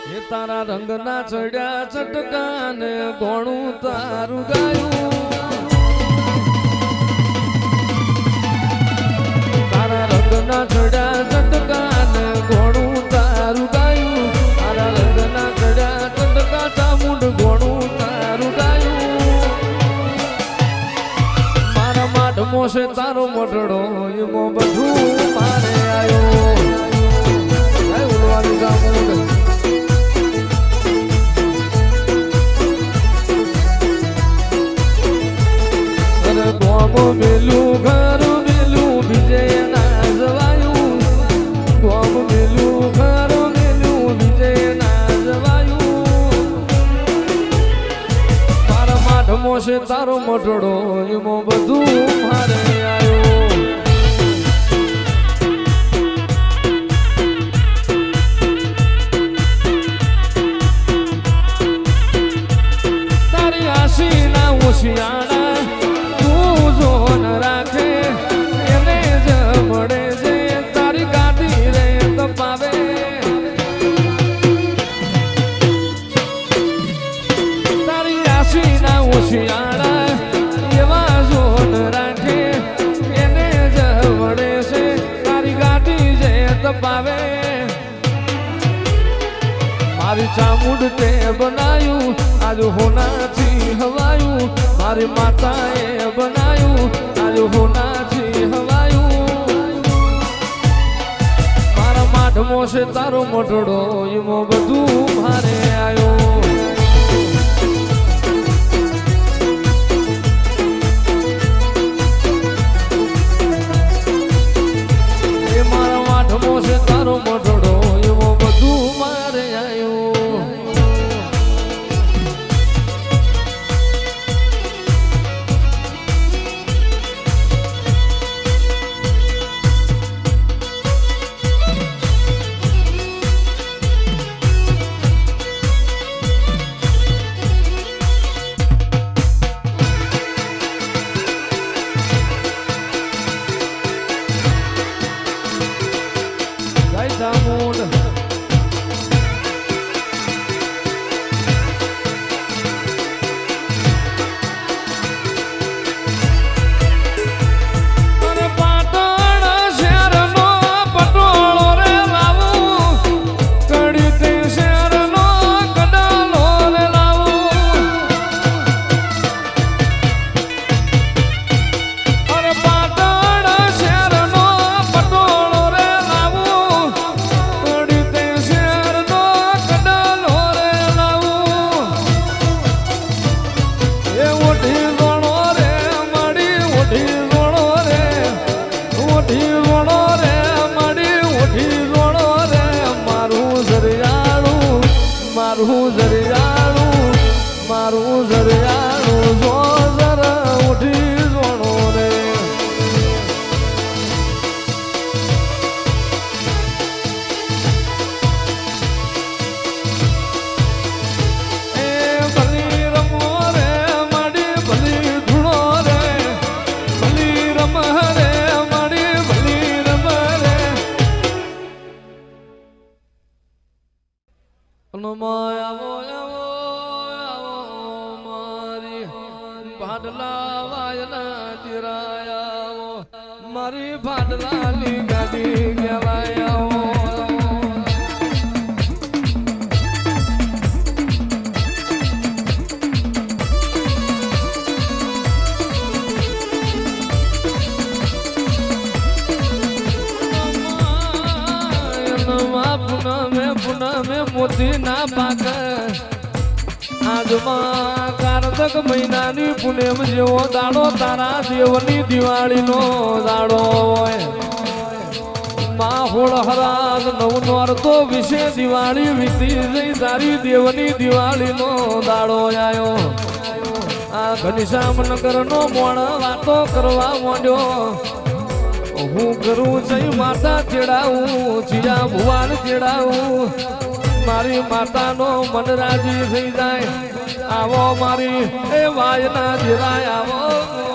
એ તારા રંગના ચડ્યા ચટકાને કોણું તારું ગાયું તારા રંગના ચડ્યા ચટકાને કોણું તારું ગાયું તારા રંગના ચડ્યા ચટકા ચામુંડ કોણું તારું ગાયું મારા માઢમો છે તારો મોટડો એમાં બધું મારે આવ્યો ઉડવાનું ચામુંડ ગોમ મેલું ઘર મેલું વિજય ના જવાયું ગોમ મેલું ઘર મેલું વિજય ના જવાયું મારા માઢમો છે તારો મોટડો એમાં બધું મારે આવ્યો તારી આશી ના ઉશિયાણા રાખે એને જ મળે છે તારી ગાડી રે તપાવે તારી આશી ના ઓશિયાળા એવા જોન રાખે એને જ મળે છે તારી ગાડી જે તપાવે મારી ચામુંડ તે બનાયું આજ હોનાથી હવાયું મારી માતાએ બનાયું આજ હોનાથી હવાયું મારા માઢમો છે તારો મોટડો એમાં બધું મારે આવ્યો એ મારા માઢમો છે તારો મોટડો એમાં બધું મારે આવ્યો મારું જરિયાળું જો જરા ઉઠી જોણો રે એ ભલી રમો રે માડી ભલી ધૂણો રે ભલી રમ રે માડી ભલી રમ રે માયાવો ભાડલા વાયના ચિરાયા મારી ભાડલાની ગાડી ગેલાયા પુનમે મોતી ના પાક આજમાં કારતક મહિનાની પુનેમ જેવો દાડો તારા દેવની દિવાળીનો દાડો હોય માહોળ હરાજ નવ નોરતો વિશે દિવાળી વીતી જઈ તારી દેવની દિવાળીનો દાડો આવ્યો આ ઘનશ્યામનગરનો મોણ વાતો કરવા માંડ્યો હું કરું જઈ માતા તેડાવું જીયા ભુવાન તેડાવું મારી માતાનો મન રાજી થઈ જાય આવો મારી એ વાયના જીરાય આવો